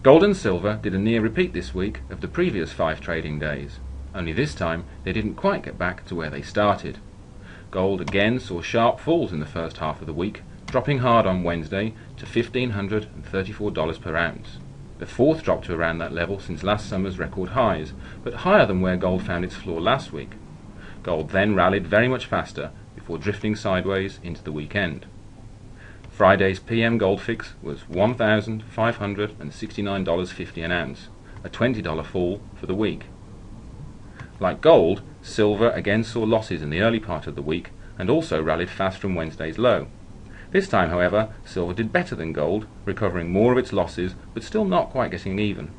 Gold and silver did a near repeat this week of the previous 5 trading days, only this time they didn't quite get back to where they started. Gold again saw sharp falls in the first half of the week, dropping hard on Wednesday to $1,534 per ounce. The fourth drop to around that level since last summer's record highs, but higher than where gold found its floor last week. Gold then rallied very much faster before drifting sideways into the weekend. Friday's PM gold fix was $1,569.50 an ounce, a $20 fall for the week. Like gold, silver again saw losses in the early part of the week and also rallied fast from Wednesday's low. This time, however, silver did better than gold, recovering more of its losses but still not quite getting even.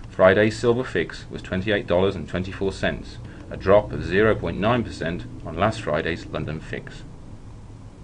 Friday's silver fix was $28.24, a drop of 0.9% on last Friday's London fix.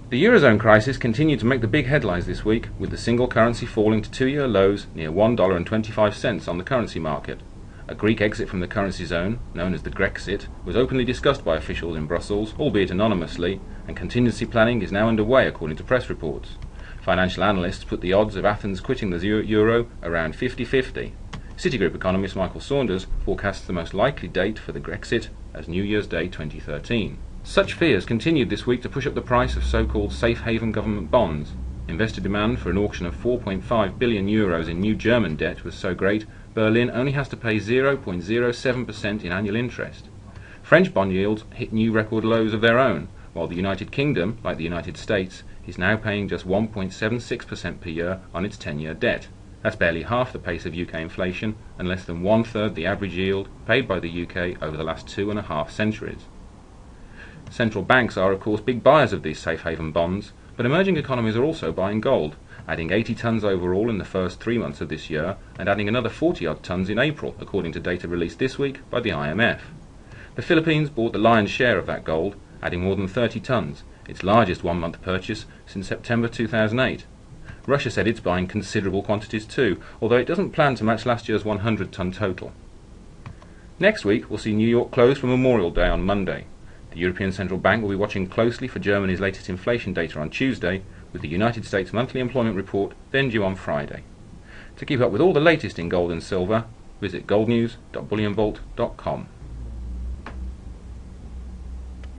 The Eurozone crisis continued to make the big headlines this week, with the single currency falling to 2-year lows near $1.25 on the currency market. A Greek exit from the currency zone, known as the Grexit, was openly discussed by officials in Brussels, albeit anonymously, and contingency planning is now underway according to press reports. Financial analysts put the odds of Athens quitting the euro around 50-50. Citigroup economist Michael Saunders forecasts the most likely date for the Grexit as New Year's Day 2013. Such fears continued this week to push up the price of so-called safe haven government bonds. Investor demand for an auction of 4.5 billion euros in new German debt was so great, Berlin only has to pay 0.07% in annual interest. French bond yields hit new record lows of their own, while the United Kingdom, like the United States, is now paying just 1.76% per year on its 10-year debt. That's barely half the pace of UK inflation and less than 1/3 the average yield paid by the UK over the last 2.5 centuries. Central banks are of course big buyers of these safe haven bonds, but emerging economies are also buying gold, adding 80 tonnes overall in the first 3 months of this year and adding another 40-odd tonnes in April, according to data released this week by the IMF. The Philippines bought the lion's share of that gold, adding more than 30 tonnes, its largest one-month purchase since September 2008. Russia said it's buying considerable quantities too, although it doesn't plan to match last year's 100-tonne total. Next week we'll see New York close for Memorial Day on Monday. The European Central Bank will be watching closely for Germany's latest inflation data on Tuesday, with the United States monthly employment report then due on Friday. To keep up with all the latest in gold and silver, visit goldnews.bullionvault.com.